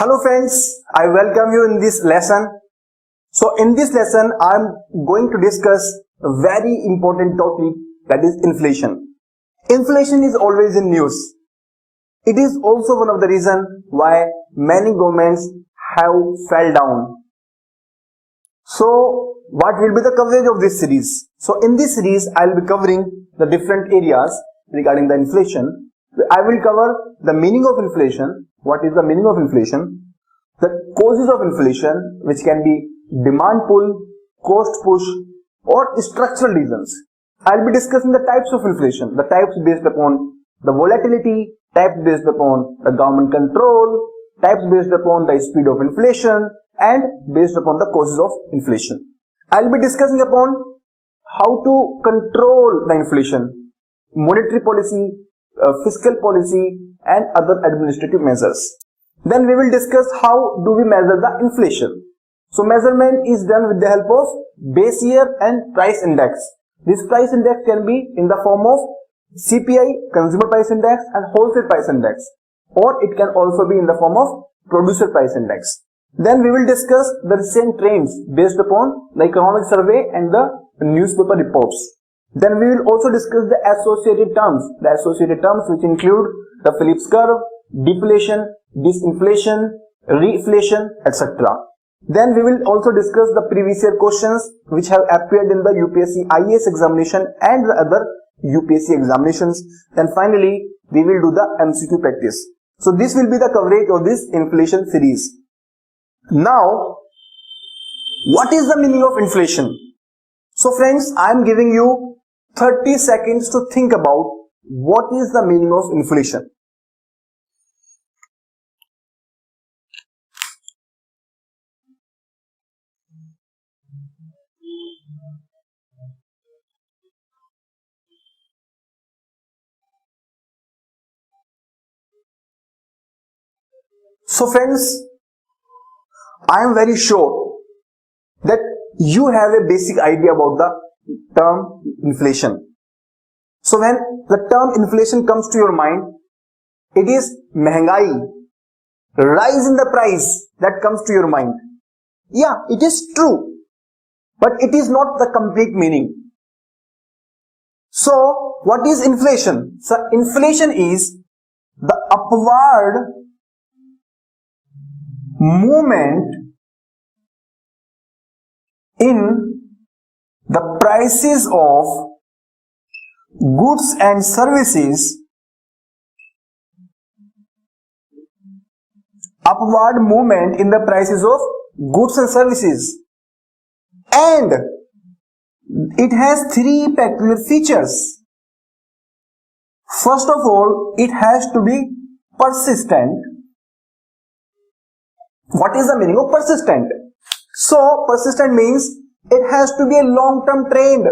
Hello friends, I welcome you in this lesson. So in this lesson, I am going to discuss a very important topic, that is inflation. Inflation is always in news. It is also one of the reasons why many governments have fell down. So what will be the coverage of this series? So in this series, I will be covering the different areas regarding the inflation. I will cover the meaning of inflation. What is the meaning of inflation? The causes of inflation, which can be demand pull, cost push, or structural reasons. I will be discussing the types of inflation. The types based upon the volatility, types based upon the government control, types based upon the speed of inflation, and based upon the causes of inflation. I will be discussing upon how to control the inflation, monetary policy, fiscal policy, and other administrative measures. Then we will discuss how do we measure the inflation. So measurement is done with the help of base year and price index. This price index can be in the form of CPI, consumer price index, and wholesale price index, or it can also be in the form of producer price index. Then we will discuss the recent trends based upon the economic survey and the newspaper reports. Then we will also discuss the associated terms which include the Phillips curve, deflation, disinflation, reflation, etc. Then we will also discuss the previous year questions which have appeared in the UPSC IAS examination and the other UPSC examinations. Then finally, we will do the MCQ practice. So this will be the coverage of this inflation series. Now, what is the meaning of inflation? So friends, I am giving you 30 seconds to think about what is the meaning of inflation. So friends, I am very sure that you have a basic idea about the term inflation. So when the term inflation comes to your mind, it is mehengai, rise in the price that comes to your mind. Yeah, it is true, but it is not the complete meaning. So what is inflation? So inflation is the upward movement in the prices of goods and services, upward movement in the prices of goods and services, and it has three peculiar features. First of all, it has to be persistent. What is the meaning of persistent? So persistent means it has to be a long-term trend.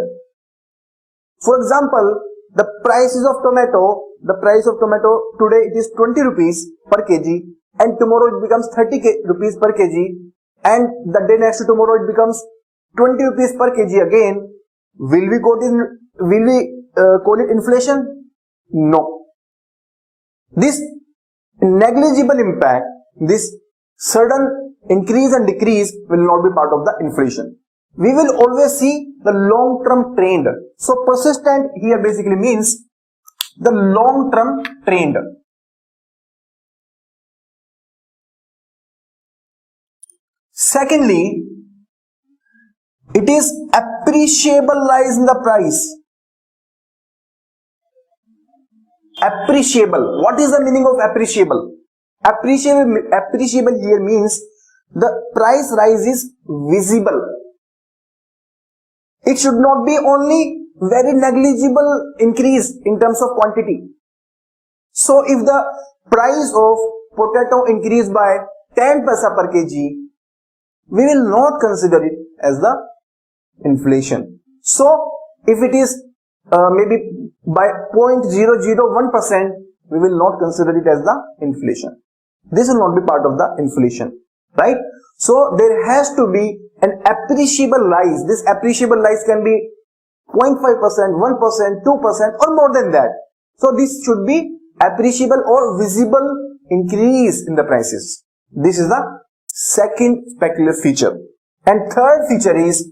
For example, the prices of tomato, today it is 20 rupees per kg, and tomorrow it becomes 30 rupees per kg, and the day next to tomorrow it becomes 20 rupees per kg again. Will we call it inflation? No. This negligible impact, this sudden increase and decrease will not be part of the inflation. We will always see the long-term trend. So persistent here basically means the long-term trend. Secondly, it is appreciable rise in the price. Appreciable. What is the meaning of appreciable? Appreciable here means the price rise is visible. It should not be only very negligible increase in terms of quantity. So if the price of potato increased by 10 paisa per kg, we will not consider it as the inflation. So if it is maybe by 0.001%, we will not consider it as the inflation. This will not be part of the inflation, right? So there has to be an appreciable rise. This appreciable rise can be 0.5%, 1%, 2%, or more than that. So this should be appreciable or visible increase in the prices. This is the second peculiar feature. And third feature is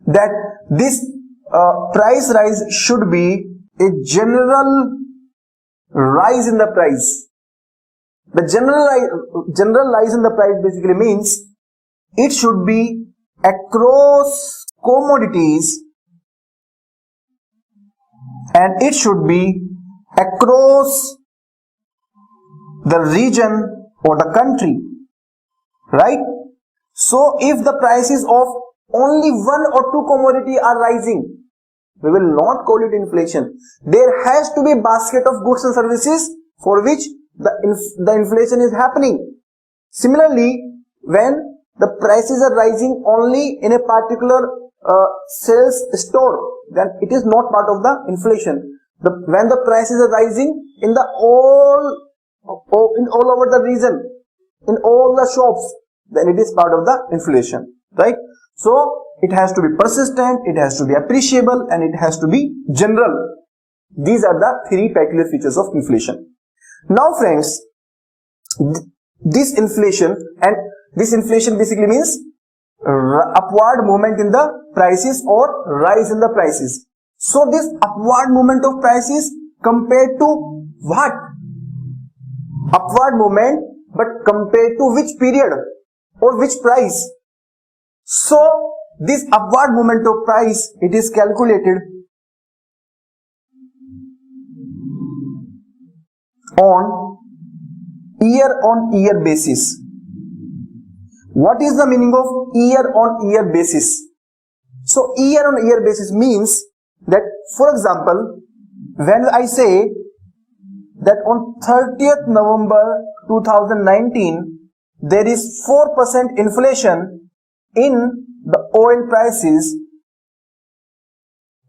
that this price rise should be a general rise in the price. The general rise in the price basically means it should be across commodities and it should be across the region or the country, right? So if the prices of only one or two commodity are rising, we will not call it inflation. There has to be a basket of goods and services for which the inflation is happening. Similarly, when the prices are rising only in a particular sales store, then it is not part of the inflation. When the prices are rising in all over the region, in all the shops, then it is part of the inflation, right? So it has to be persistent, it has to be appreciable, and it has to be general. These are the three peculiar features of inflation. Now friends, this inflation basically means upward movement in the prices or rise in the prices. So this upward movement of prices compared to what? Upward movement, but compared to which period or which price? So this upward movement of price, it is calculated on year basis. What is the meaning of year basis? So year basis means that, for example, when I say that on 30th November 2019 there is 4% inflation in the oil prices,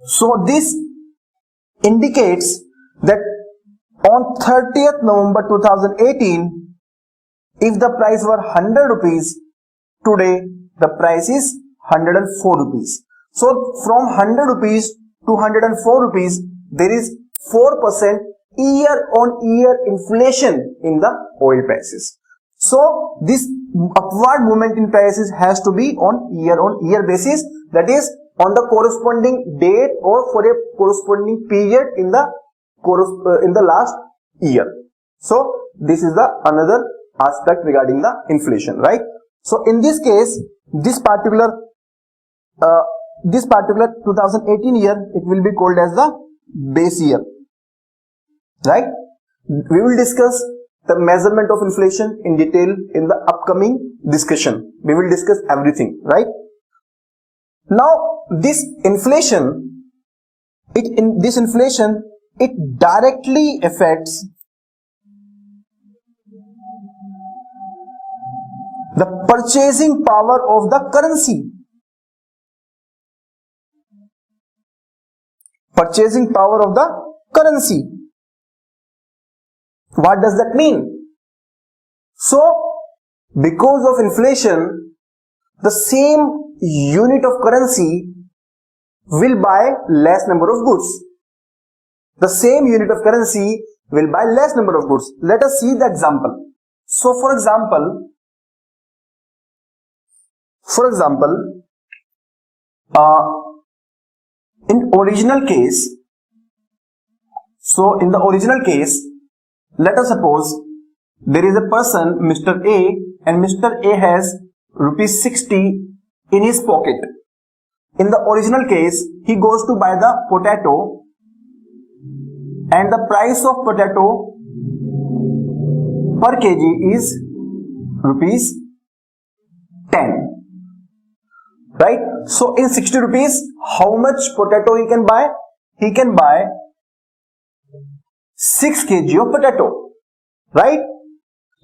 so this indicates that on 30th November 2018, if the price were 100 rupees, today the price is 104 rupees. So from 100 rupees to 104 rupees, there is 4% year-on-year inflation in the oil prices. So this upward movement in prices has to be on year-on-year basis, that is on the corresponding date or for a corresponding period in the last year. So this is the another aspect regarding the inflation, right? So in this case, this particular 2018 year, it will be called as the base year, right? We will discuss the measurement of inflation in detail in the upcoming discussion. We will discuss everything, right? Now this inflation, it directly affects the purchasing power of the currency. Purchasing power of the currency. What does that mean? So, because of inflation, the same unit of currency will buy less number of goods. The same unit of currency will buy less number of goods. Let us see the example. So, for example, in the original case, let us suppose there is a person, Mr. A, and Mr. A has rupees 60 in his pocket. In the original case, he goes to buy the potato, and the price of potato per kg is rupees 10. Right? So in 60 rupees, how much potato he can buy? He can buy 6 kg of potato. Right?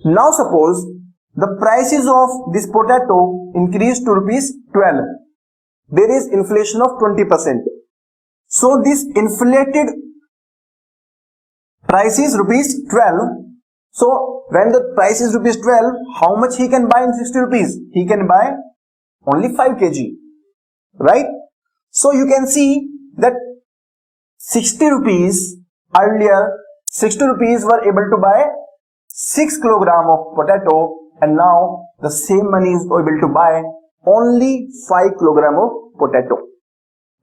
Now suppose the prices of this potato increase to rupees 12. There is inflation of 20%. So this inflated price is rupees 12. So when the price is rupees 12, how much he can buy in 60 rupees? He can buy only 5 kg, right? So you can see that 60 rupees earlier 60 rupees were able to buy 6 kilogram of potato, and now the same money is able to buy only 5 kilogram of potato.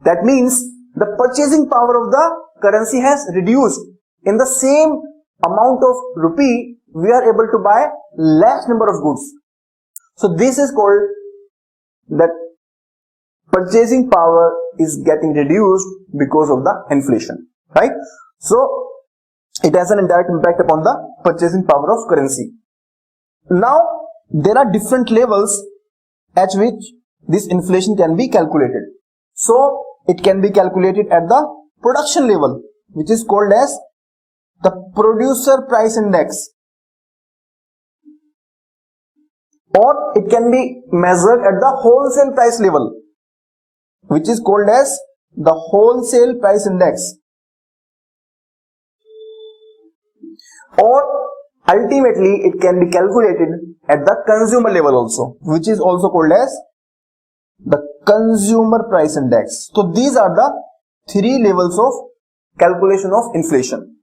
That means the purchasing power of the currency has reduced. In the same amount of rupee, we are able to buy less number of goods. So this is called that purchasing power is getting reduced because of the inflation, right? So it has an indirect impact upon the purchasing power of currency. Now there are different levels at which this inflation can be calculated. So it can be calculated at the production level, which is called as the producer price index, or it can be measured at the wholesale price level, which is called as the wholesale price index, or ultimately it can be calculated at the consumer level also, which is also called as the consumer price index. So these are the three levels of calculation of inflation,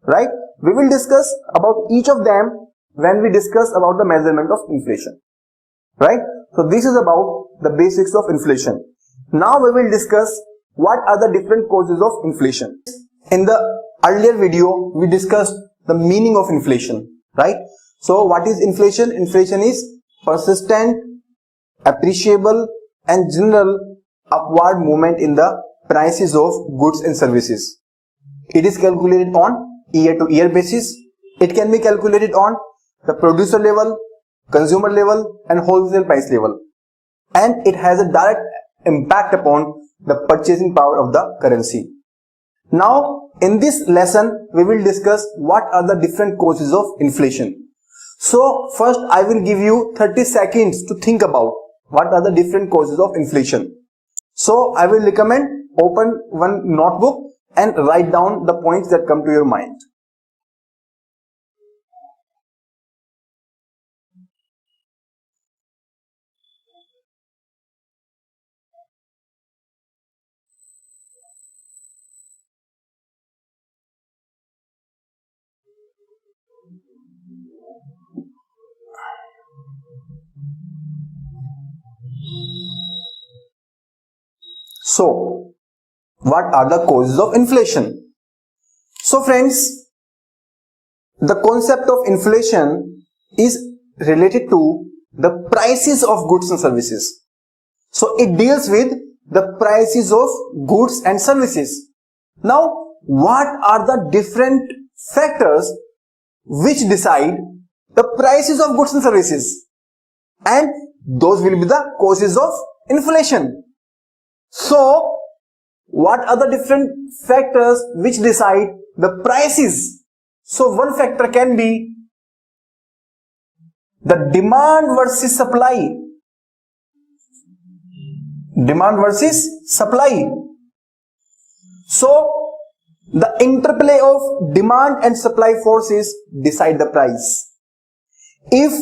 right? We will discuss about each of them when we discuss about the measurement of inflation, right? So this is about the basics of inflation. Now we will discuss what are the different causes of inflation. In the earlier video, we discussed the meaning of inflation, right? So what is inflation? Inflation is persistent, appreciable and general upward movement in the prices of goods and services. It is calculated on year-to-year basis. It can be calculated on the producer level, consumer level and wholesale price level. And it has a direct impact upon the purchasing power of the currency. Now, in this lesson, we will discuss what are the different causes of inflation. So, first I will give you 30 seconds to think about what are the different causes of inflation. So, I will recommend open one notebook and write down the points that come to your mind. So, what are the causes of inflation? So friends, the concept of inflation is related to the prices of goods and services. So it deals with the prices of goods and services. Now, what are the different factors which decide the prices of goods and services? And those will be the causes of inflation. So, what are the different factors which decide the prices? So, one factor can be the demand versus supply. Demand versus supply. So, the interplay of demand and supply forces decide the price. If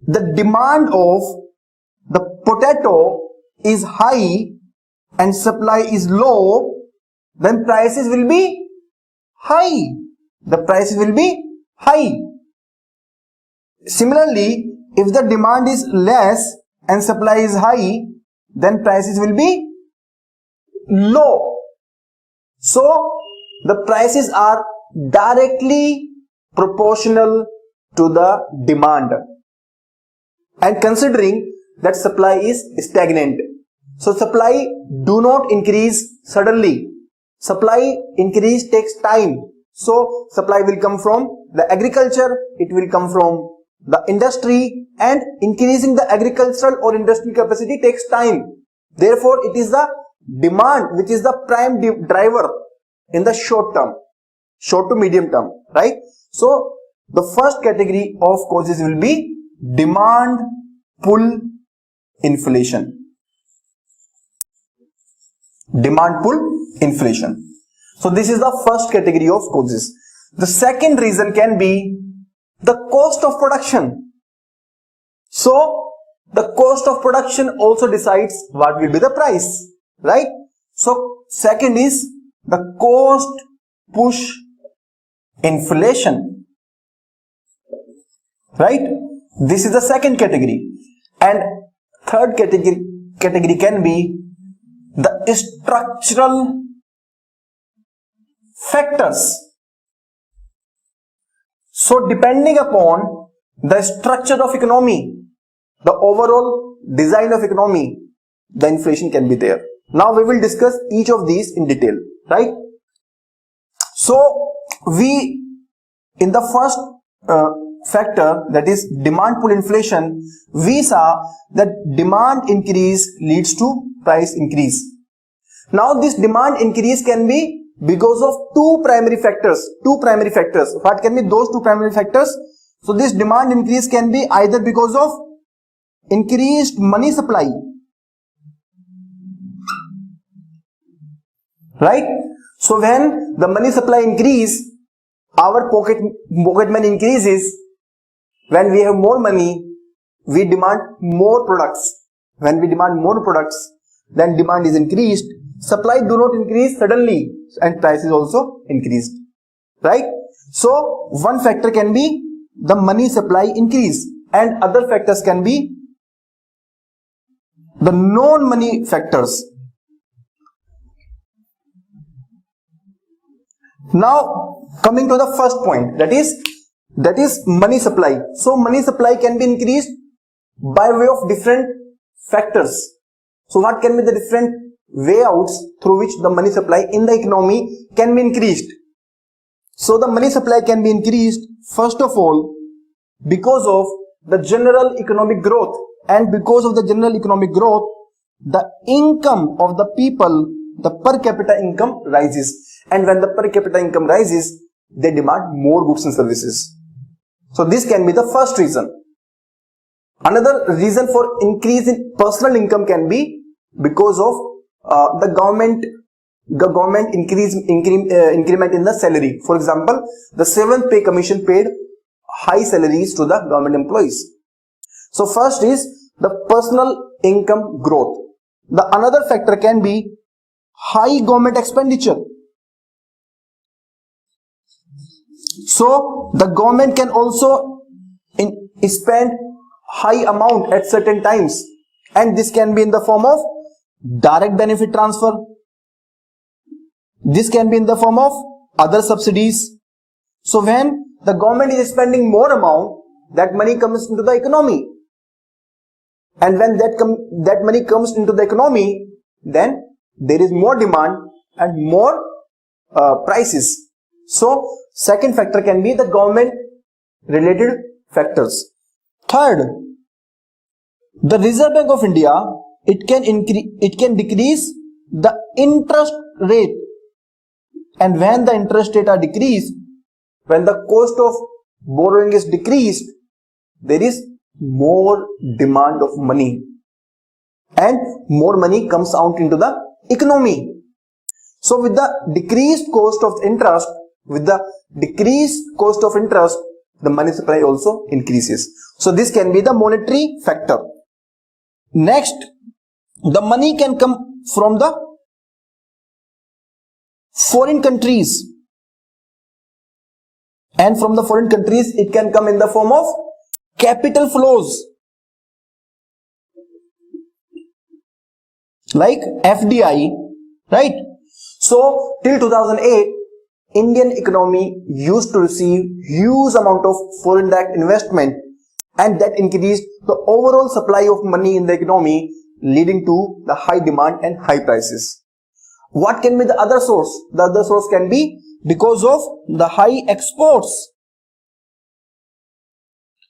the demand of the potato is high and supply is low, then prices will be high. The prices will be high. Similarly, if the demand is less and supply is high, then prices will be low. So, the prices are directly proportional to the demand. And considering that supply is stagnant, so supply do not increase suddenly. Supply increase takes time. So supply will come from the agriculture, it will come from the industry, and increasing the agricultural or industrial capacity takes time. Therefore, it is the demand which is the prime driver in the short term, short to medium term, right? So the first category of causes will be demand pull inflation. Demand pull inflation. So this is the first category of causes. The second reason can be the cost of production. So the cost of production also decides what will be the price, right? So second is the cost push inflation, right? This is the second category. And third category can be the structural factors. So depending upon the structure of economy, the overall design of economy, the inflation can be there. Now we will discuss each of these in detail, right? So we, in the first factor, that is demand pull inflation, we saw that demand increase leads to price increase. Now this demand increase can be because of two primary factors. What can be those two primary factors? So this demand increase can be either because of increased money supply, right? So when the money supply increase, our pocket money increases. When we have more money, we demand more products. When we demand more products, then demand is increased. Supply do not increase suddenly, and price is also increased, right? So one factor can be the money supply increase, and other factors can be the non-money factors. Now coming to the first point, that is money supply. So money supply can be increased by way of different factors. So what can be the different wayouts through which the money supply in the economy can be increased? So the money supply can be increased first of all because of the general economic growth, and because of the general economic growth, the income of the people, the per capita income rises, and when the per capita income rises, they demand more goods and services. So this can be the first reason. Another reason for increase in personal income can be because of the government increment in the salary. For example, the 7th pay commission paid high salaries to the government employees. So first is the personal income growth. The another factor can be high government expenditure. So the government can also spend high amount at certain times, and this can be in the form of direct benefit transfer. This can be in the form of other subsidies. So when the government is spending more amount, that money comes into the economy, and when that money comes into the economy, then there is more demand and more prices. So second factor can be the government related factors. Third, the Reserve Bank of India, it can decrease the interest rate, and when the interest rate are decreased, when the cost of borrowing is decreased, there is more demand of money, and more money comes out into the economy. So with the decreased cost of interest, the money supply also increases. So this can be the monetary factor. Next, the money can come from the foreign countries, and from the foreign countries it can come in the form of capital flows like FDI, right? So till 2008, Indian economy used to receive huge amount of foreign direct investment, and that increased the overall supply of money in the economy, leading to the high demand and high prices. What can be the other source? The other source can be because of the high exports.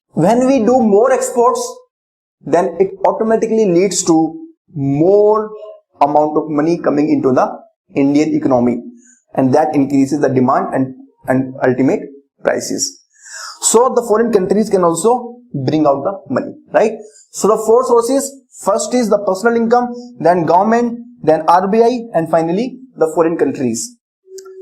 When we do more exports, then it automatically leads to more amount of money coming into the Indian economy, and that increases the demand and ultimate prices. So the foreign countries can also bring out the money, right? So the four sources: first is the personal income, then government, then RBI, and finally the foreign countries.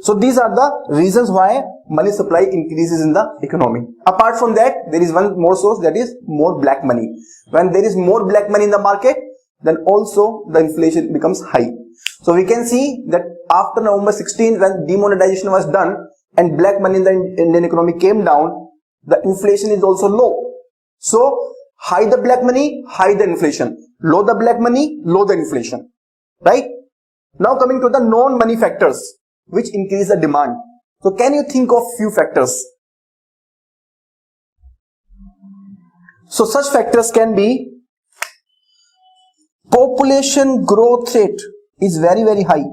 So these are the reasons why money supply increases in the economy. Apart from that, there is one more source, that is more black money. When there is more black money in the market, then also the inflation becomes high. So we can see that after November 16, when demonetization was done, and black money in the Indian economy came down, the inflation is also low. So high the black money, high the inflation. Low the black money, low the inflation. Right? Now coming to the non-money factors which increase the demand. So can you think of few factors? So such factors can be population growth rate is very high,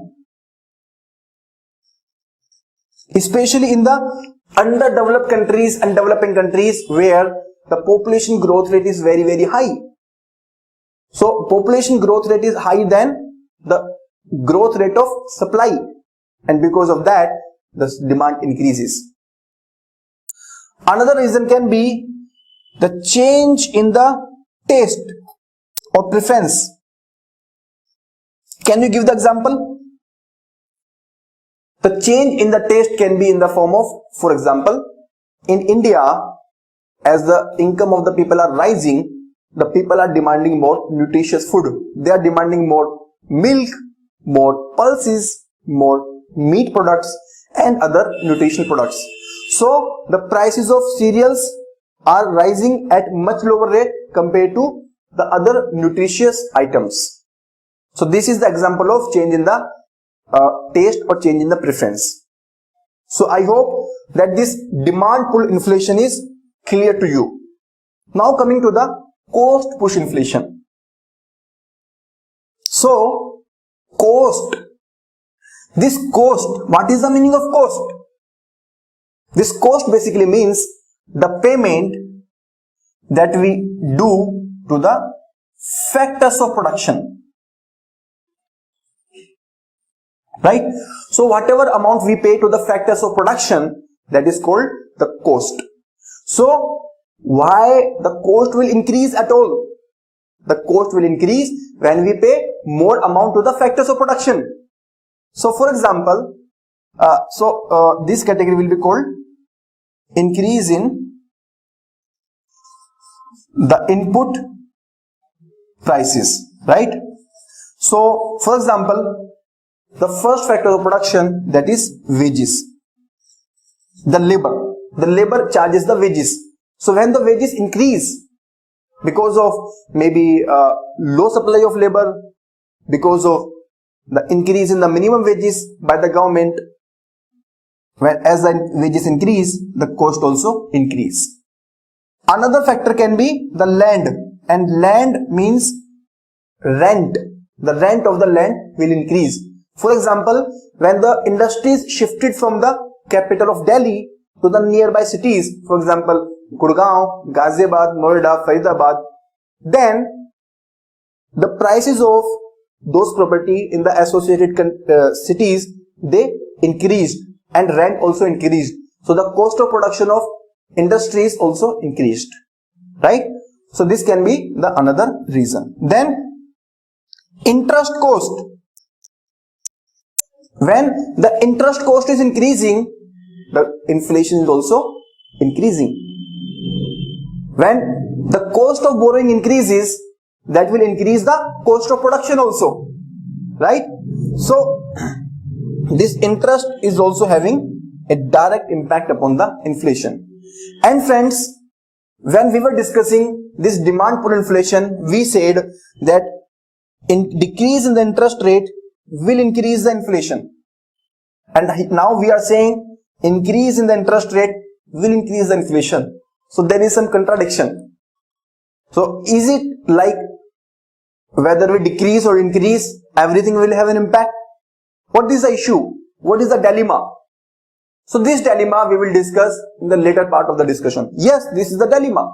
especially in the underdeveloped countries and developing countries where the population growth rate is very high. So population growth rate is high than the growth rate of supply, and because of that the demand increases. Another reason can be the change in the taste or preference. Can you give the example? The change in the taste can be in the form of, for example, in India, as the income of the people are rising, the people are demanding more nutritious food. They are demanding more milk, more pulses, more meat products and other nutritional products. So the prices of cereals are rising at much lower rate compared to the other nutritious items. So this is the example of change in the taste or change in the preference. So I hope that this demand pull inflation is clear to you. Now coming to the cost push inflation. So cost, this cost, what is the meaning of cost? This cost basically means the payment that we do to the factors of production. Right? So whatever amount we pay to the factors of production, that is called the cost. So why the cost will increase at all? The cost will increase when we pay more amount to the factors of production. So for example, this category will be called increase in the input prices, right? So for example, the first factor of production, that is wages. The labor charges the wages. So when the wages increase because of maybe low supply of labor, because of the increase in the minimum wages by the government, as the wages increase, the cost also increase. Another factor can be the land, and land means rent. The rent of the land will increase. For example, when the industries shifted from the capital of Delhi to the nearby cities, for example, Gurgaon, Ghaziabad, Noida, Faridabad, then the prices of those property in the associated cities, they increased and rent also increased. So the cost of production of industries also increased, right? So this can be the another reason. Then interest cost. When the interest cost is increasing, the inflation is also increasing. When the cost of borrowing increases, that will increase the cost of production also, right? So this interest is also having a direct impact upon the inflation. And friends, when we were discussing this demand pull inflation, we said that decrease in the interest rate will increase the inflation, and now we are saying increase in the interest rate will increase the inflation. So there is some contradiction. So is it like whether we decrease or increase, everything will have an impact? What is the issue? What is the dilemma? So this dilemma we will discuss in the later part of the discussion. Yes, this is the dilemma.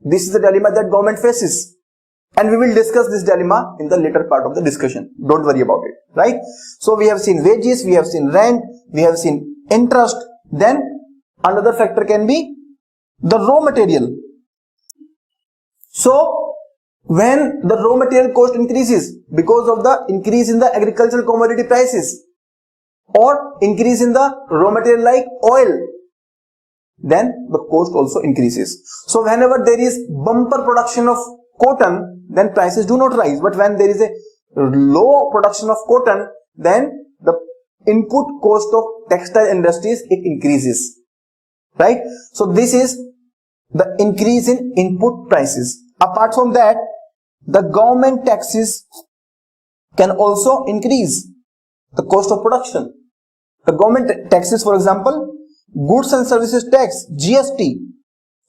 This is the dilemma that government faces. And we will discuss this dilemma in the later part of the discussion. Don't worry about it, right? So we have seen wages, we have seen rent, we have seen interest. Then another factor can be the raw material. So when the raw material cost increases because of the increase in the agricultural commodity prices or increase in the raw material like oil, then the cost also increases. So whenever there is bumper production of cotton, then prices do not rise. But when there is a low production of cotton, then the input cost of textile industries, it increases, right? So this is the increase in input prices. Apart from that, the government taxes can also increase the cost of production. The government taxes, for example, goods and services tax, GST.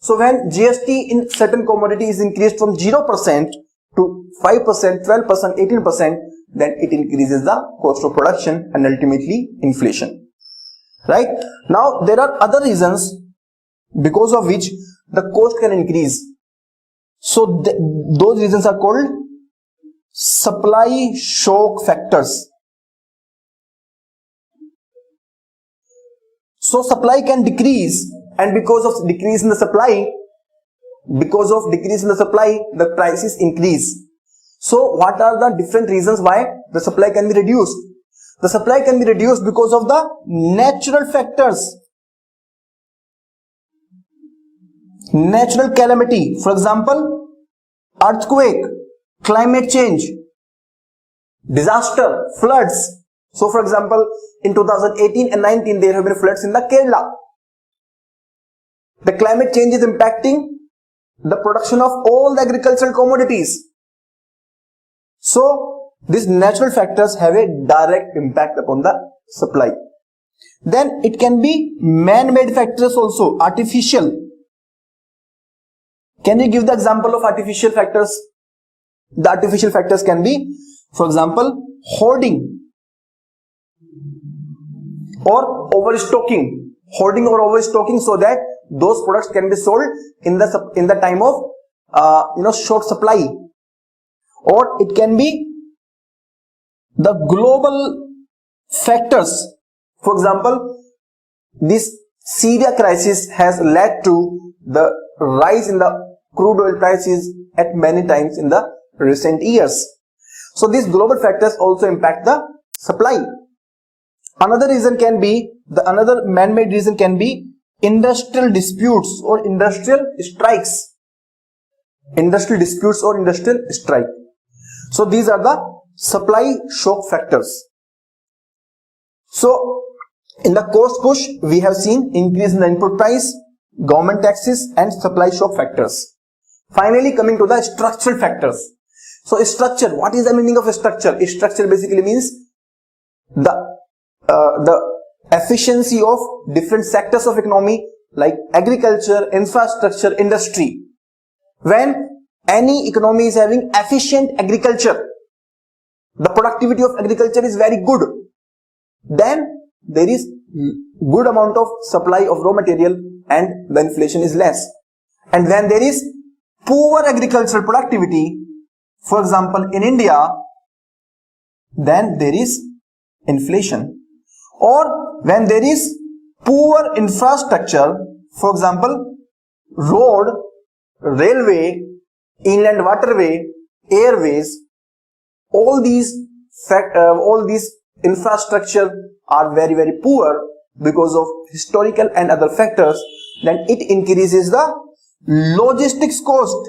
So when GST in certain commodity is increased from 0% to 5%, 12%, 18%, then it increases the cost of production and ultimately inflation. Right? Now there are other reasons because of which the cost can increase. So those reasons are called supply shock factors. So supply can decrease, and because of decrease in the supply, the prices increase. So what are the different reasons why the supply can be reduced? The supply can be reduced because of the natural factors. Natural calamity, for example, earthquake, climate change, disaster, floods. So for example, in 2018 and 19 there have been floods in the Kerala. The climate change is impacting the production of all the agricultural commodities. So these natural factors have a direct impact upon the supply. Then it can be man-made factors also, artificial. Can you give the example of artificial factors? The artificial factors can be, for example, hoarding or overstocking. Hoarding or overstocking so that those products can be sold in the time of short supply. Or it can be the global factors. For example, this Syria crisis has led to the rise in the crude oil prices at many times in the recent years. So these global factors also impact the supply. Another reason can be, another man-made reason can be industrial disputes or industrial strikes. Industrial disputes or industrial strike. So these are the supply shock factors. So in the cost push, we have seen increase in the input price, government taxes and supply shock factors. Finally, coming to the structural factors. So structure, what is the meaning of a structure? A structure basically means the efficiency of different sectors of economy like agriculture, infrastructure, industry. When any economy is having efficient agriculture, the productivity of agriculture is very good, then there is good amount of supply of raw material and the inflation is less. And when there is poor agricultural productivity, for example in India, then there is inflation. Or when there is poor infrastructure, for example road, railway, inland waterway, airways, all these infrastructure are very, very poor because of historical and other factors, then it increases the logistics cost.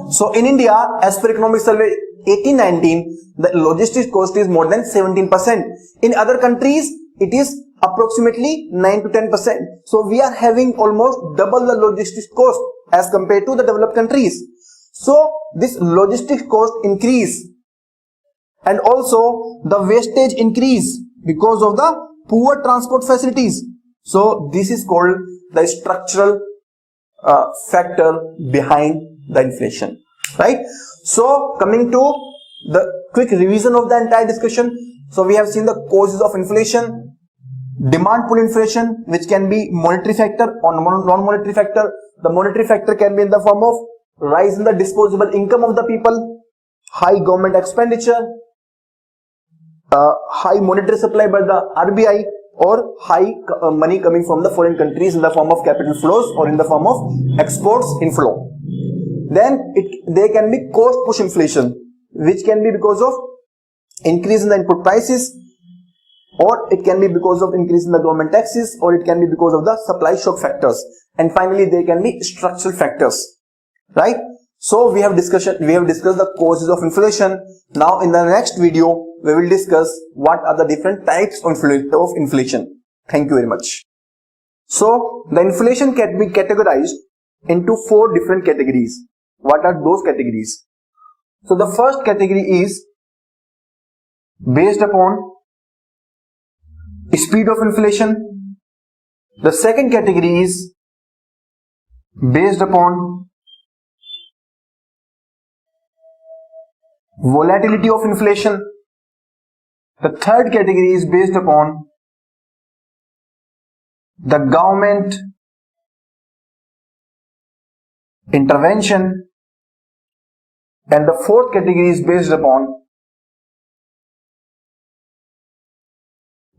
So in India, as per Economic Survey 1819, the logistics cost is more than 17%. In other countries, it is approximately 9 to 10%. So we are having almost double the logistics cost as compared to the developed countries. So this logistics cost increase, and also the wastage increase because of the poor transport facilities. So this is called the structural factor behind the inflation, right? So coming to the quick revision of the entire discussion. So we have seen the causes of inflation, demand pull inflation, which can be monetary factor or non-monetary factor. The monetary factor can be in the form of rise in the disposable income of the people, high government expenditure, high monetary supply by the RBI, or high money coming from the foreign countries in the form of capital flows or in the form of exports inflow. Then there can be cost push inflation, which can be because of increase in the input prices, or it can be because of increase in the government taxes, or it can be because of the supply shock factors. And finally, there can be structural factors, right? So we have discussed the causes of inflation. Now in the next video, we will discuss what are the different types of inflation. Thank you very much. So the inflation can be categorized into 4 different categories. What are those categories? So the first category is based upon speed of inflation. The second category is based upon volatility of inflation. The third category is based upon the government intervention, and the fourth category is based upon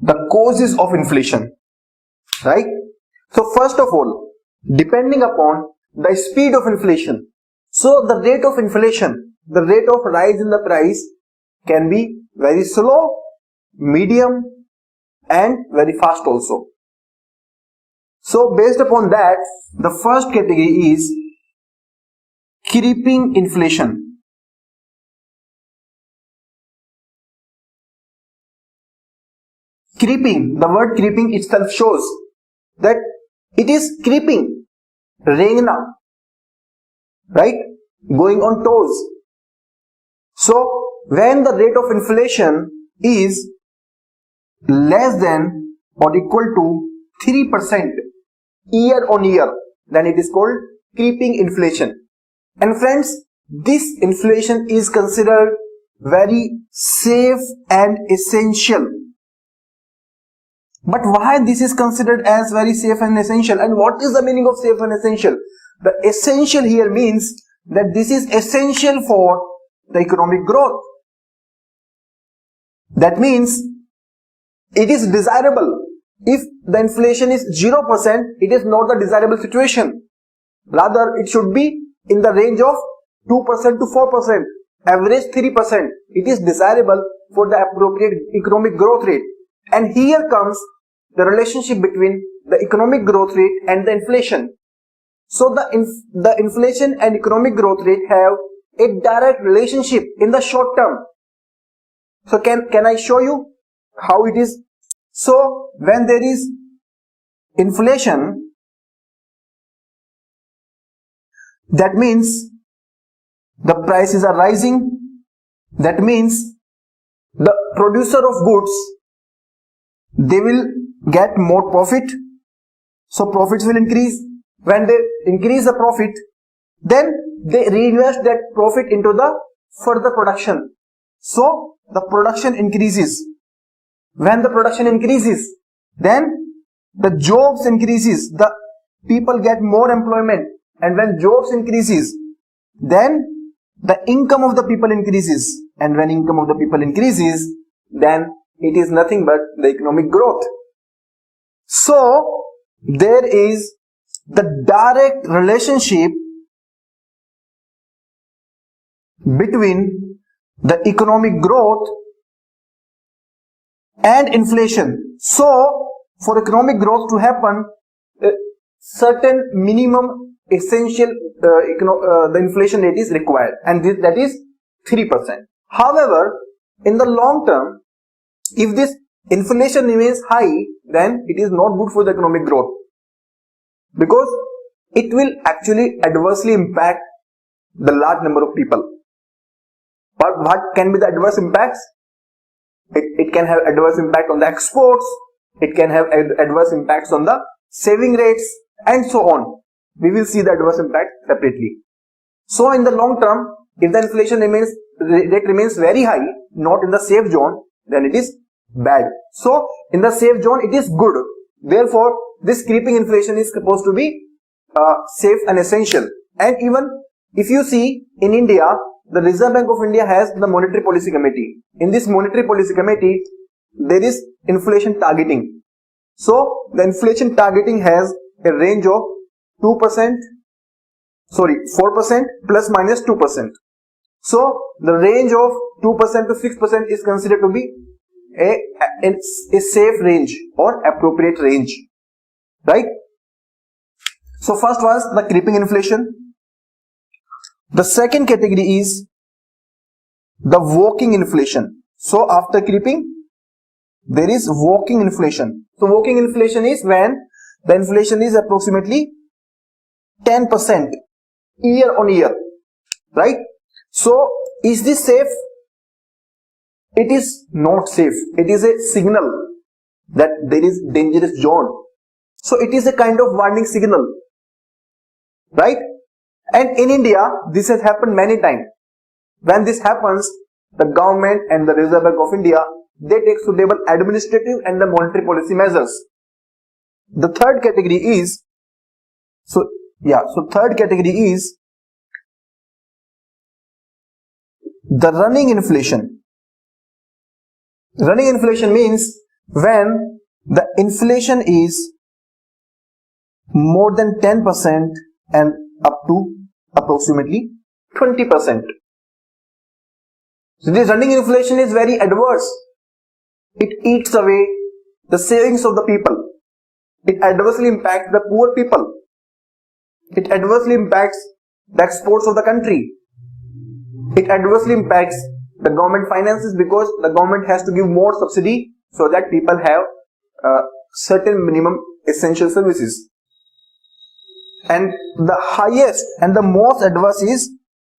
the causes of inflation, right? So first of all, depending upon the speed of inflation, so the rate of inflation, the rate of rise in the price can be very slow, medium, and very fast also. So based upon that, the first category is creeping inflation. Creeping, the word creeping itself shows that it is creeping, rengna, right? Going on toes. So when the rate of inflation is less than or equal to 3% year on year, then it is called creeping inflation. And friends, this inflation is considered very safe and essential. But why this is considered as very safe and essential, and what is the meaning of safe and essential? The essential here means that this is essential for the economic growth. That means it is desirable. If the inflation is 0%, it is not the desirable situation. Rather, it should be in the range of 2% to 4%, average 3%. It is desirable for the appropriate economic growth rate. And here comes the relationship between the economic growth rate and the inflation. So the inflation and economic growth rate have a direct relationship in the short term. So can I show you how it is? So when there is inflation, that means the prices are rising. That means the producer of goods, they will get more profit. So profits will increase. When they increase the profit, then they reinvest that profit into the further production. So the production increases. When the production increases, then the jobs increases. The people get more employment. And when jobs increases, then the income of the people increases. And when income of the people increases, then it is nothing but the economic growth. So there is the direct relationship between the economic growth and inflation. So for economic growth to happen, certain minimum essential the inflation rate is required, and that is 3%. However, in the long term, if this inflation remains high, then it is not good for the economic growth, because it will actually adversely impact the large number of people. But what can be the adverse impacts? It can have adverse impact on the exports, it can have adverse impacts on the saving rates, and so on. We will see the adverse impact separately. So in the long term, if the inflation rate remains very high, not in the safe zone, then it is bad. So in the safe zone, it is good. Therefore, this creeping inflation is supposed to be safe and essential. And even if you see in India, the Reserve Bank of India has the Monetary Policy Committee. In this Monetary Policy Committee, there is inflation targeting. So the inflation targeting has a range of 4% plus minus 2%. So the range of 2% to 6% is considered to be a safe range or appropriate range, right? So first was the creeping inflation. The second category is the walking inflation. So after creeping, there is walking inflation. So walking inflation is when the inflation is approximately 10% year on year, right? So is this safe? It is not safe. It is a signal that there is dangerous zone. So it is a kind of warning signal, right? And in India, this has happened many times. When this happens, the government and the Reserve Bank of India, they take suitable administrative and the monetary policy measures. The third category is, third category is the running inflation. Running inflation means when the inflation is more than 10% and up to approximately 20%. So this running inflation is very adverse. It eats away the savings of the people. It adversely impacts the poor people. It adversely impacts the exports of the country. It adversely impacts the government finances because the government has to give more subsidy so that people have certain minimum essential services. And the highest and the most adverse is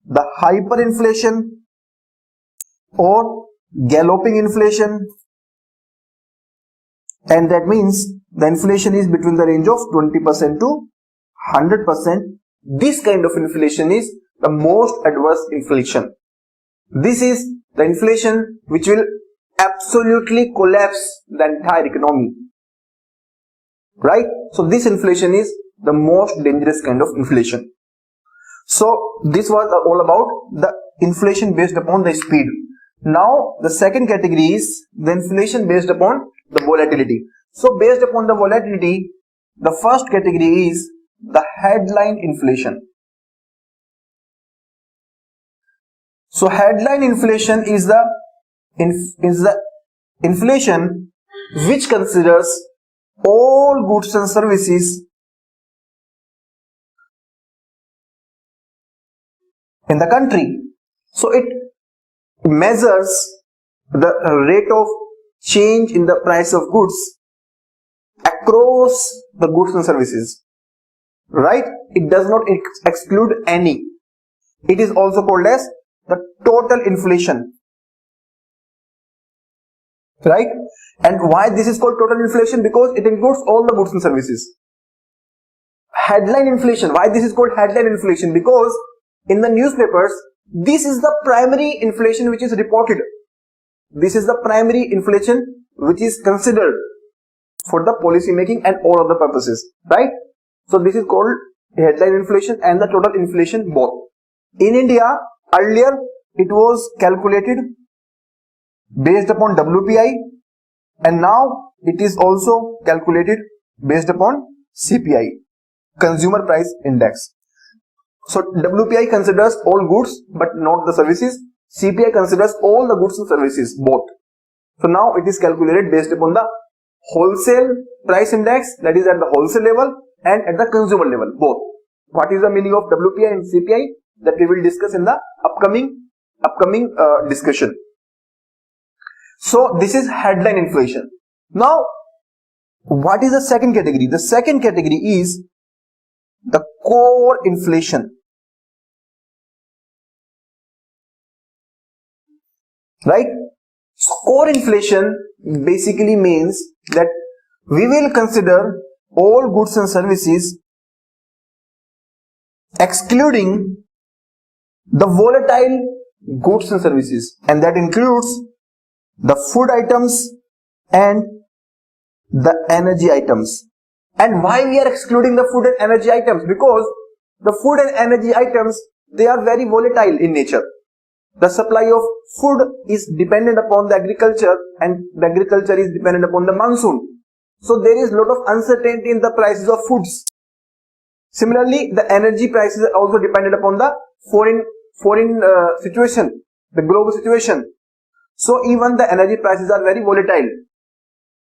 the hyperinflation or galloping inflation, and that means the inflation is between the range of 20% to 100%. This kind of inflation is the most adverse inflation. This is the inflation which will absolutely collapse the entire economy, right? So this inflation is the most dangerous kind of inflation. So this was all about the inflation based upon the speed. Now the second category is the inflation based upon the volatility. So based upon the volatility, the first category is the headline inflation. So headline inflation is the inflation which considers all goods and services in the country. So it measures the rate of change in the price of goods across the goods and services, right? It does not exclude any. It is also called as the total inflation, right? And why this is called total inflation? Because it includes all the goods and services. Headline inflation. Why this is called headline inflation? Because in the newspapers, this is the primary inflation which is reported. This is the primary inflation which is considered for the policy making and all other purposes, right? So this is called headline inflation and the total inflation both. In India, earlier it was calculated based upon WPI, and now it is also calculated based upon CPI, Consumer Price Index. So WPI considers all goods but not the services. CPI considers all the goods and services both. So now it is calculated based upon the wholesale price index, that is at the wholesale level and at the consumer level both. What is the meaning of WPI and CPI? That we will discuss in the upcoming discussion. So this is headline inflation. Now what is the second category? The second category is the core inflation, right? So core inflation basically means that we will consider all goods and services excluding the volatile goods and services, and that includes the food items and the energy items. And why we are excluding the food and energy items? Because the food and energy items, they are very volatile in nature. The supply of food is dependent upon the agriculture, and the agriculture is dependent upon the monsoon. So there is a lot of uncertainty in the prices of foods. Similarly, the energy prices are also dependent upon the foreign situation, the global situation. So even the energy prices are very volatile.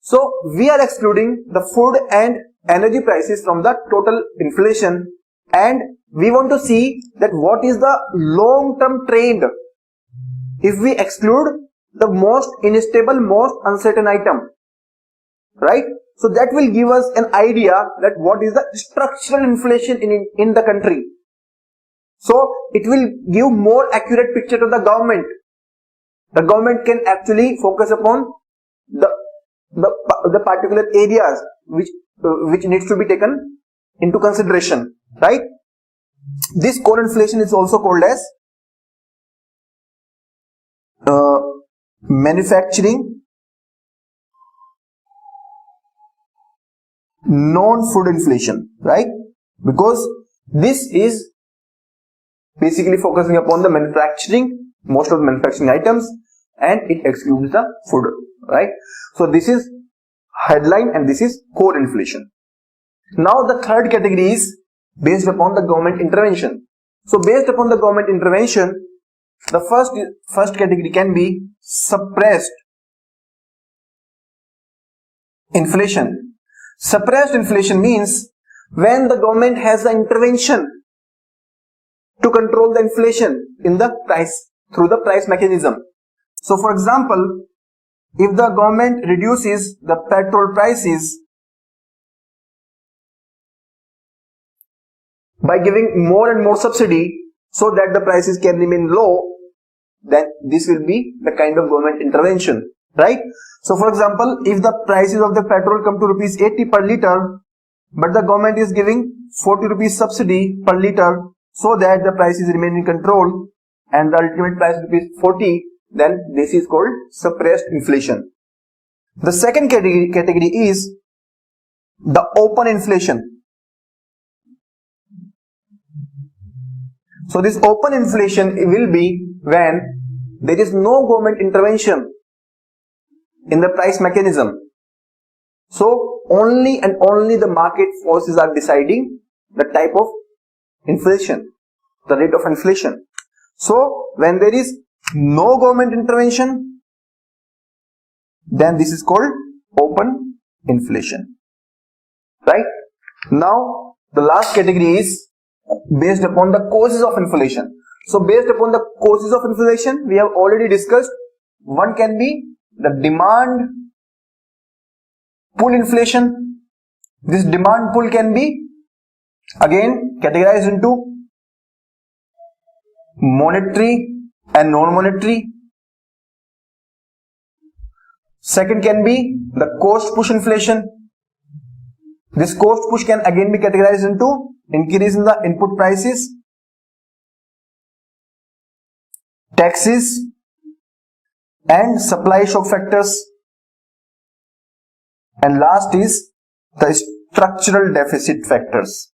So we are excluding the food and energy prices from the total inflation, and we want to see that what is the long-term trend if we exclude the most unstable, most uncertain item, right? So that will give us an idea that what is the structural inflation in the country. So it will give more accurate picture to the government. The government can actually focus upon the particular areas which needs to be taken into consideration, right? This core inflation is also called as manufacturing non-food inflation, right? Because this is basically focusing upon the manufacturing, most of the manufacturing items, and it excludes the food, right? So this is headline and this is core inflation. Now the third category is based upon the government intervention. So based upon the government intervention, the first category can be suppressed inflation. Suppressed inflation means when the government has the intervention to control the inflation in the price through the price mechanism. So for example, if the government reduces the petrol prices by giving more and more subsidy so that the prices can remain low, then this will be the kind of government intervention, right? So for example, if the prices of the petrol come to rupees 80 per liter, but the government is giving 40 rupees subsidy per liter so that the prices remain in control and the ultimate price rupees 40, then this is called suppressed inflation. The second category is the open inflation. So this open inflation will be when there is no government intervention in the price mechanism. So only and only the market forces are deciding the type of inflation, the rate of inflation. So when there is no government intervention, then this is called open inflation, right? Now the last category is based upon the causes of inflation. So based upon the causes of inflation, we have already discussed. One can be the demand pull inflation. This demand pull can be again categorized into monetary and non-monetary. Second can be the cost push inflation. This cost push can again be categorized into increase in the input prices, taxes, and supply shock factors. And last is the structural deficit factors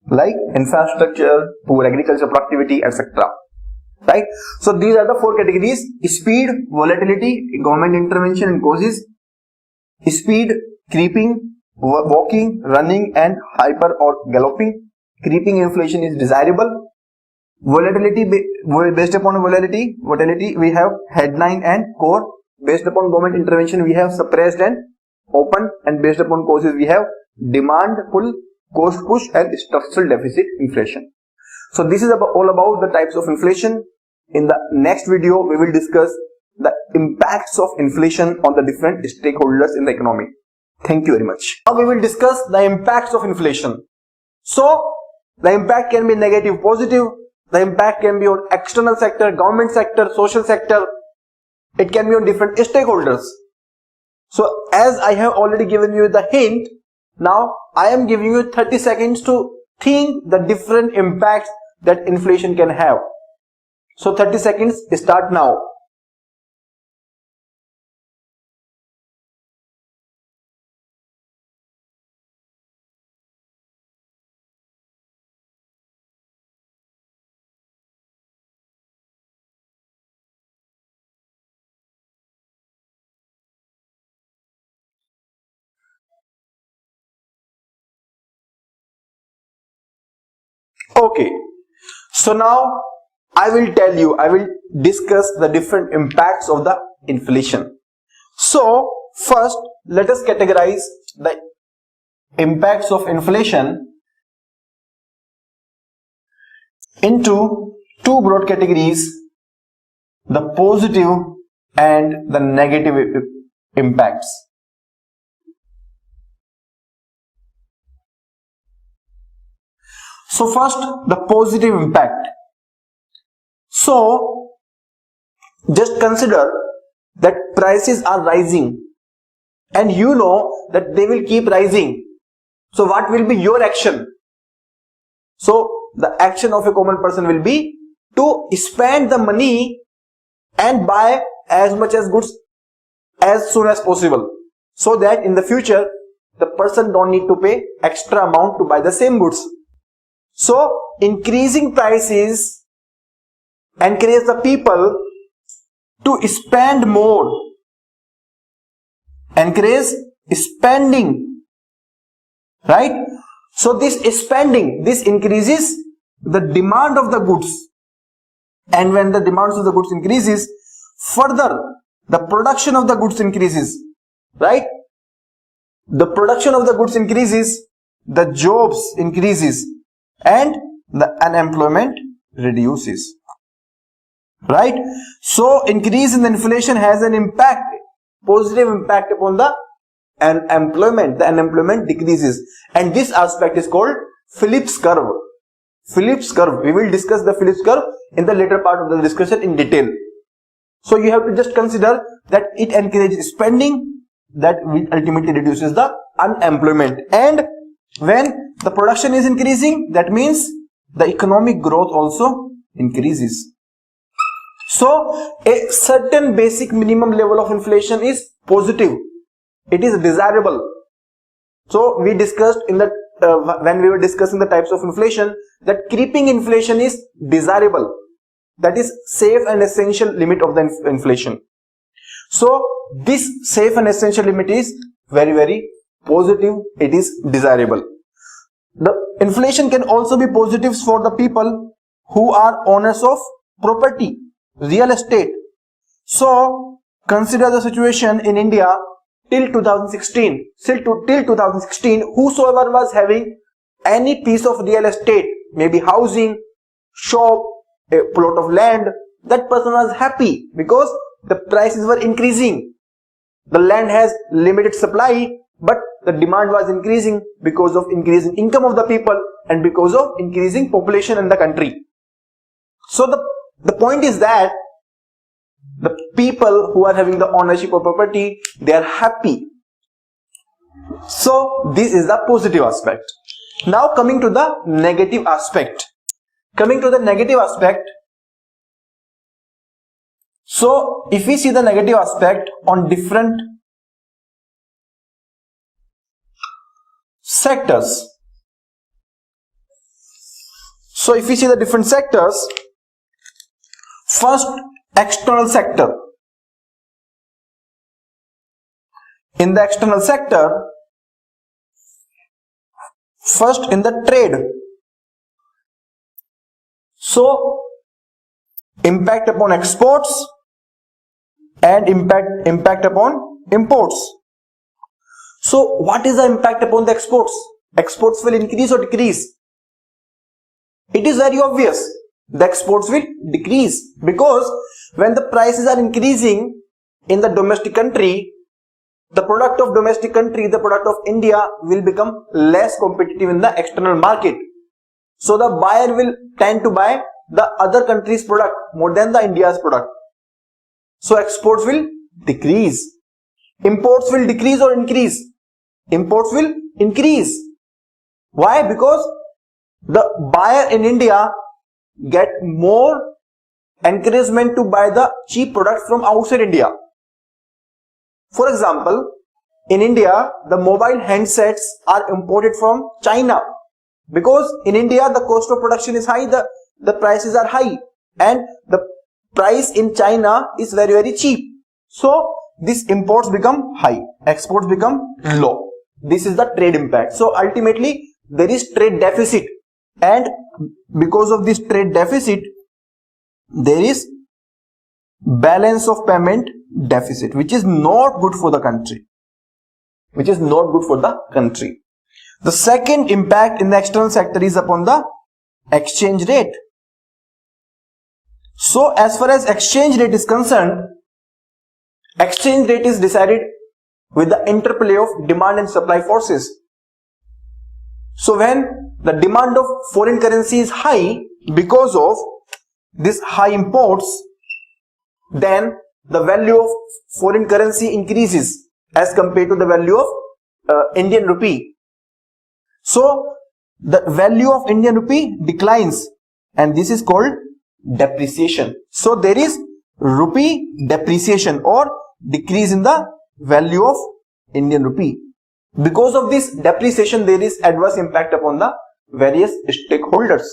like infrastructure, poor agriculture productivity, etc. Right? So these are the four categories: speed, volatility, government intervention and causes; speed, creeping, walking, running, and hyper or galloping. Creeping inflation is desirable. Volatility, based upon volatility we have headline and core. Based upon government intervention we have suppressed and open, and based upon causes we have demand pull, cost push, and structural deficit inflation. So this is all about the types of inflation. In the next video we will discuss the impacts of inflation on the different stakeholders in the economy. Thank you very much. Now we will discuss the impacts of inflation. So the impact can be negative, positive. The impact can be on external sector, government sector, social sector. It can be on different stakeholders. So as I have already given you the hint, now I am giving you 30 seconds to think the different impacts that inflation can have. So 30 seconds start now. Okay, so now I will discuss the different impacts of the inflation. So first let us categorize the impacts of inflation into two broad categories, the positive and the negative impacts. So first, the positive impact. So just consider that prices are rising and you know that they will keep rising. So what will be your action? So the action of a common person will be to spend the money and buy as much as goods as soon as possible, so that in the future the person don't need to pay extra amount to buy the same goods. So increasing prices encourages the people to spend more, encourage spending, right? So this spending, this increases the demand of the goods, and when the demands of the goods increases, further the production of the goods increases, right? The production of the goods increases, the jobs increases, and the unemployment reduces, right? So increase in the inflation has an impact, positive impact upon the unemployment. The unemployment decreases, and this aspect is called Phillips curve. Phillips curve. We will discuss the Phillips curve in the later part of the discussion in detail. So you have to just consider that it encourages spending, that ultimately reduces the unemployment, and when the production is increasing, that means the economic growth also increases. So a certain basic minimum level of inflation is positive. It is desirable. So we discussed in the when we were discussing the types of inflation, that creeping inflation is desirable. That is safe and essential limit of the inflation. So this safe and essential limit is very, very positive. It is desirable. The inflation can also be positive for the people who are owners of property, real estate. So consider the situation in India till 2016. Till 2016, whosoever was having any piece of real estate, maybe housing, shop, a plot of land, that person was happy because the prices were increasing. The land has limited supply, but the demand was increasing because of increasing income of the people and because of increasing population in the country. So the point is that the people who are having the ownership of property, they are happy. So this is the positive aspect. Now coming to the negative aspect. So if we see the negative aspect on different sectors. So if we see the different sectors, first, external sector. In the external sector, first in the trade. So impact upon exports and impact upon imports. So what is the impact upon the exports? Exports will increase or decrease? It is very obvious. The exports will decrease, because when the prices are increasing in the domestic country, the product of domestic country, the product of India will become less competitive in the external market. So the buyer will tend to buy the other country's product more than the India's product. So exports will decrease. Imports will decrease or increase? Imports will increase. Why? Because the buyer in India get more encouragement to buy the cheap products from outside India. For example, in India, the mobile handsets are imported from China, because in India the cost of production is high, the prices are high, and the price in China is very, very cheap. So these imports become high, exports become low. This is the trade impact. So ultimately there is trade deficit, and because of this trade deficit there is balance of payment deficit, which is not good for the country. The second impact in the external sector is upon the exchange rate. So as far as exchange rate is concerned, exchange rate is decided with the interplay of demand and supply forces. So when the demand of foreign currency is high because of this high imports, then the value of foreign currency increases as compared to the value of Indian rupee. So the value of Indian rupee declines, and this is called depreciation. So there is rupee depreciation or decrease in the value of Indian rupee. Because of this depreciation, there is adverse impact upon the various stakeholders,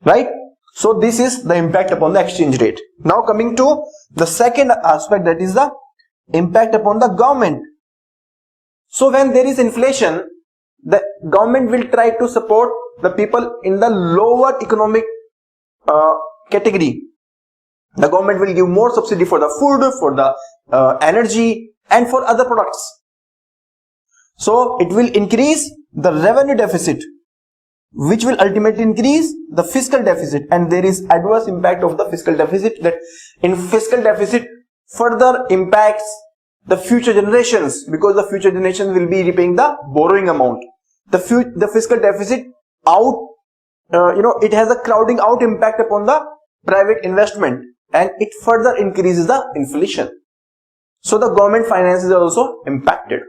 right? So this is the impact upon the exchange rate. Now coming to the second aspect, that is the impact upon the government. So when there is inflation, the government will try to support the people in the lower economic category. The government will give more subsidy for the food, for the energy, and for other products. So it will increase the revenue deficit, which will ultimately increase the fiscal deficit, and there is adverse impact of the fiscal deficit, that in fiscal deficit further impacts the future generations, because the future generations will be repaying the borrowing amount. The fiscal deficit it has a crowding out impact upon the private investment, and it further increases the inflation. So the government finances are also impacted.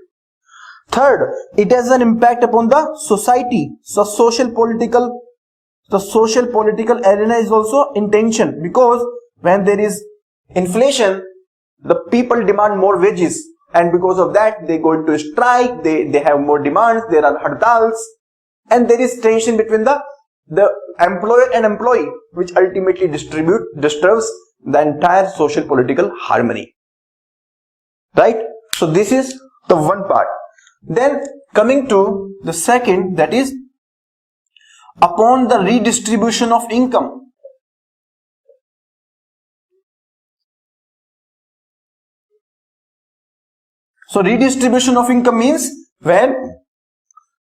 Third, it has an impact upon the society. So social political arena is also in tension, because when there is inflation, the people demand more wages, and because of that they go into strike, they have more demands, there are hartals, and there is tension between the employer and employee, which ultimately disturbs the entire social political harmony, right? So this is the one part. Then coming to the second, that is upon the redistribution of income. So redistribution of income means when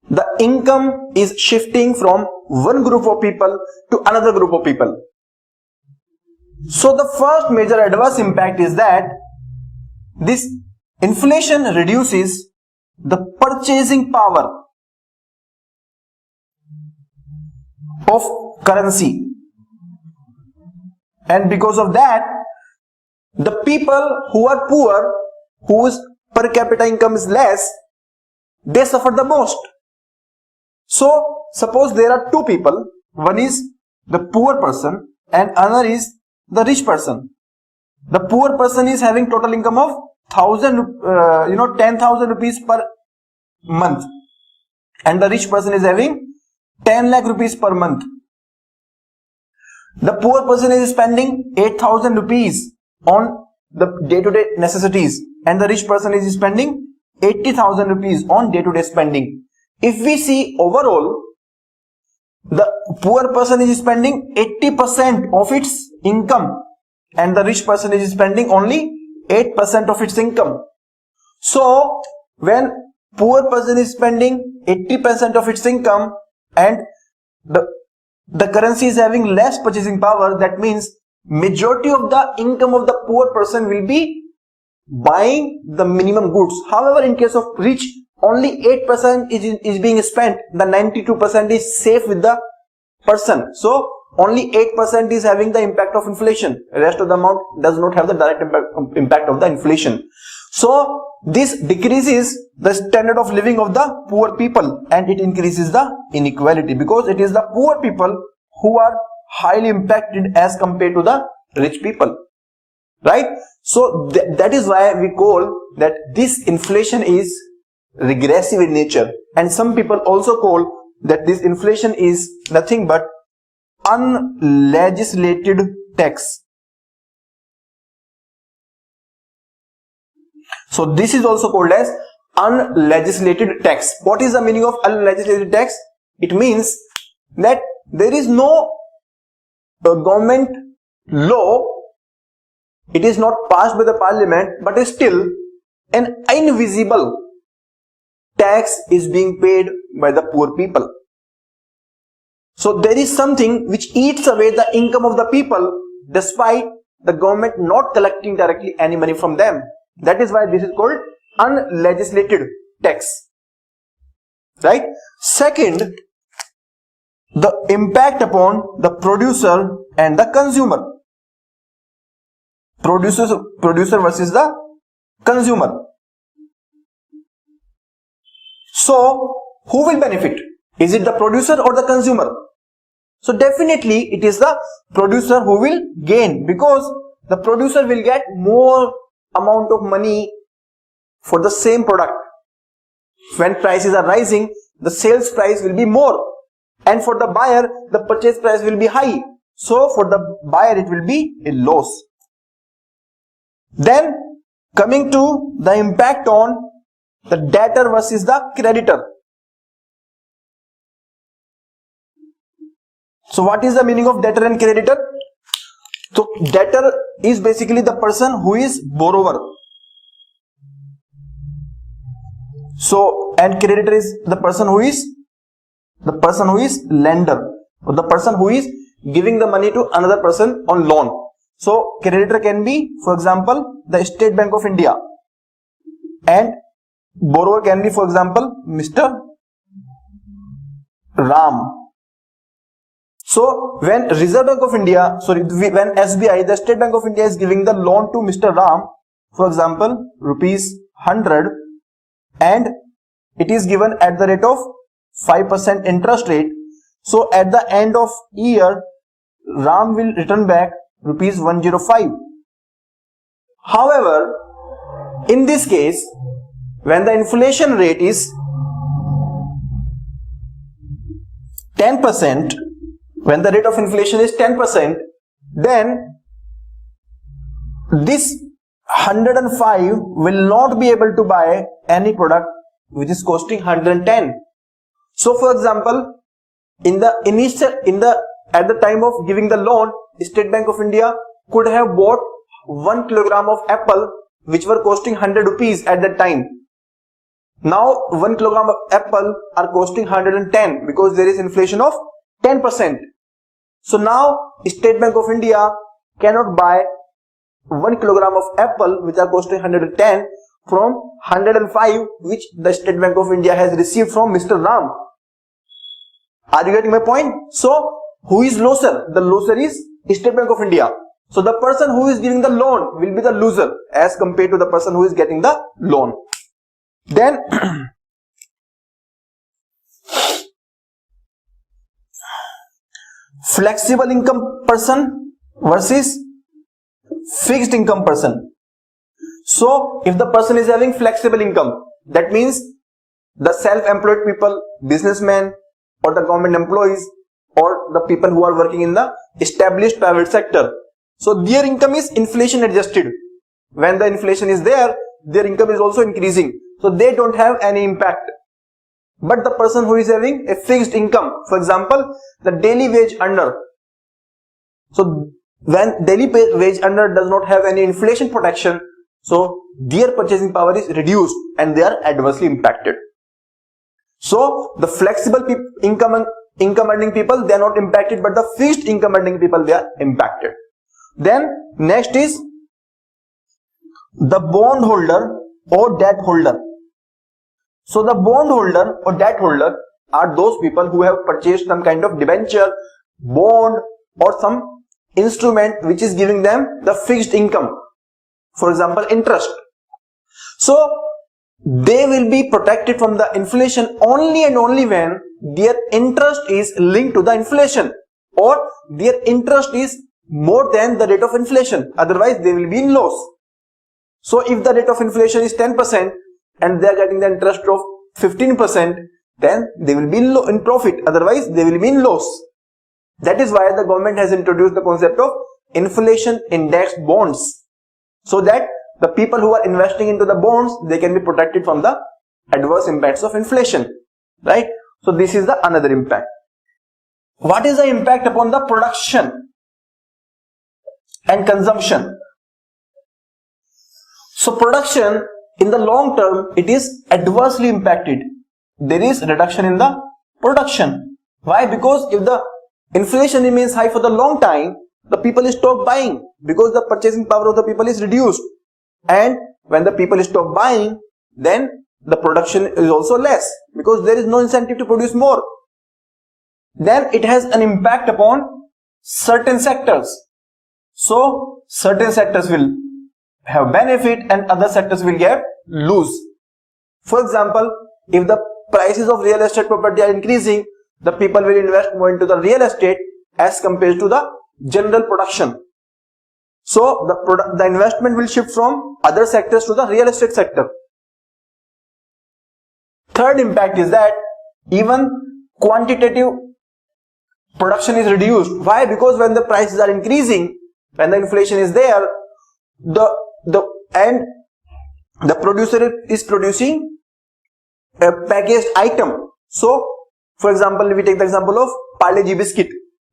the income is shifting from one group of people to another group of people. So the first major adverse impact is that this inflation reduces the purchasing power of currency, and because of that, the people who are poor, whose per capita income is less, they suffer the most. So suppose there are two people, one is the poor person and another is the rich person. The poor person is having total income of 10,000 rupees per month, and the rich person is having 10 lakh rupees per month. The poor person is spending 8,000 rupees on the day-to-day necessities, and the rich person is spending 80,000 rupees on day-to-day spending. If we see overall, the poor person is spending 80% of its income, and the rich person is spending only 8% of its income. So when poor person is spending 80% of its income and the currency is having less purchasing power, that means majority of the income of the poor person will be buying the minimum goods. However, in case of rich, only 8% is being spent. The 92% is safe with the person. So only 8% is having the impact of inflation. The rest of the amount does not have the direct impact of the inflation. So this decreases the standard of living of the poor people, and it increases the inequality, because it is the poor people who are highly impacted as compared to the rich people, right? So that is why we call that this inflation is regressive in nature, and some people also call that this inflation is nothing but unlegislated tax. So this is also called as unlegislated tax. What is the meaning of unlegislated tax? It means that there is no government law, it is not passed by the parliament, but still an invisible tax is being paid by the poor people. So there is something which eats away the income of the people despite the government not collecting directly any money from them. That is why this is called unlegislated tax. Right? Second, the impact upon the producer and the consumer. Producer versus the consumer. So, who will benefit? Is it the producer or the consumer? So definitely it is the producer who will gain, because the producer will get more amount of money for the same product. When prices are rising, the sales price will be more, and for the buyer the purchase price will be high. So for the buyer it will be a loss. Then coming to the impact on the debtor versus the creditor. So what is the meaning of debtor and creditor? So debtor is basically the person who is borrower. So, and creditor is the person who is lender, or the person who is giving the money to another person on loan. So creditor can be, for example, the State Bank of India, and borrower can be, for example, Mr. Ram. So when Reserve Bank of India, when SBI, the State Bank of India, is giving the loan to Mr. Ram, for example, rupees 100, and it is given at the rate of 5% interest rate. So at the end of year, Ram will return back rupees 105. However, in this case, when the inflation rate is 10%, when the rate of inflation is 10%, then this 105 will not be able to buy any product which is costing 110. So for example, at the time of giving the loan, State Bank of India could have bought 1 kilogram of apple which were costing 100 rupees at that time. Now 1 kilogram of apple are costing 110 because there is inflation of 10%. So now State Bank of India cannot buy 1 kilogram of apple which are costing 110 from 105 which the State Bank of India has received from Mr. Ram. Are you getting my point? So who is loser? The loser is State Bank of India. So the person who is giving the loan will be the loser as compared to the person who is getting the loan. Then flexible income person versus fixed income person. So if the person is having flexible income, that means the self-employed people, businessmen, or the government employees, or the people who are working in the established private sector. So their income is inflation adjusted. When the inflation is there, their income is also increasing. So they don't have any impact. But the person who is having a fixed income, for example, the daily wage earner. So when daily wage earner does not have any inflation protection, so their purchasing power is reduced and they are adversely impacted. So the flexible income earning people, they are not impacted, but the fixed income earning people, they are impacted. Then next is the bond holder or debt holder. So the bond holder or debt holder are those people who have purchased some kind of debenture, bond, or some instrument which is giving them the fixed income. For example, interest. So they will be protected from the inflation only and only when their interest is linked to the inflation, or their interest is more than the rate of inflation. Otherwise they will be in loss. So if the rate of inflation is 10% and they are getting the interest of 15%, then they will be in profit. Otherwise they will be in loss. That is why the government has introduced the concept of inflation indexed bonds, so that the people who are investing into the bonds, they can be protected from the adverse impacts of inflation, right? So this is the another impact. What is the impact upon the production and consumption? So production in the long term, it is adversely impacted. there is reduction in the production. Why? Because if the inflation remains high for the long time, the people stop buying because the purchasing power of the people is reduced. And when the people stop buying, then the production is also less because there is no incentive to produce more. Then it has an impact upon certain sectors. So certain sectors will have benefit and other sectors will get lose. For example, if the prices of real estate property are increasing, the people will invest more into the real estate as compared to the general production. So the investment will shift from other sectors to the real estate sector. Third impact is that even quantitative production is reduced. Why? Because when the prices are increasing, when the inflation is there, the producer is producing a packaged item. So, for example, we take the example of Parle-G biscuit.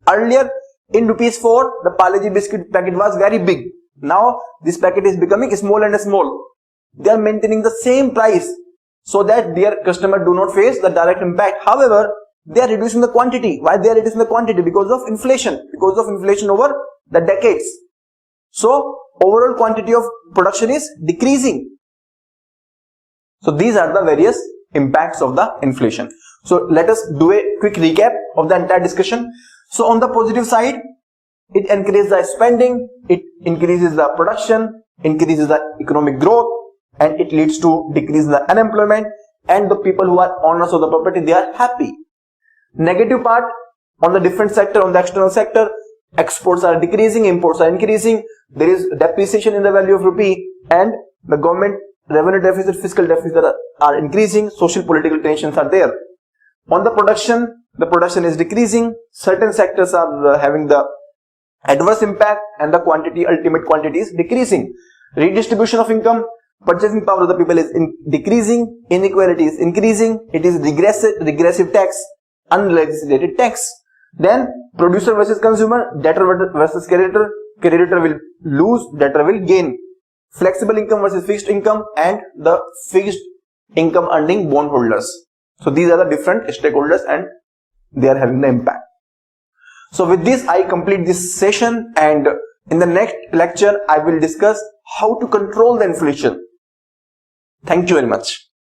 Earlier, in ₹4, the Parle-G biscuit packet was very big. Now, this packet is becoming small and small. They are maintaining the same price so that their customer do not face the direct impact. However, they are reducing the quantity. Why they are reducing the quantity? Because of inflation. Because of inflation over the decades. So, overall quantity of production is decreasing. So, these are the various impacts of the inflation. So, let us do a quick recap of the entire discussion. So, on the positive side, it increases the spending, it increases the production, increases the economic growth, and it leads to decrease in the unemployment, and the people who are owners of the property, they are happy. Negative part, on the different sector, on the external sector, exports are decreasing, imports are increasing, there is depreciation in the value of rupee, and the government revenue deficit, fiscal deficit are increasing, social political tensions are there. On the production is decreasing, certain sectors are having the adverse impact, and the ultimate quantity is decreasing. Redistribution of income, purchasing power of the people is decreasing, inequality is increasing, it is regressive tax, unlegislated tax. Then producer versus consumer, debtor versus creditor, creditor will lose, debtor will gain. Flexible income versus fixed income, and the fixed income earning bondholders. So these are the different stakeholders and they are having the impact. So with this I complete this session, and in the next lecture I will discuss how to control the inflation. Thank you very much.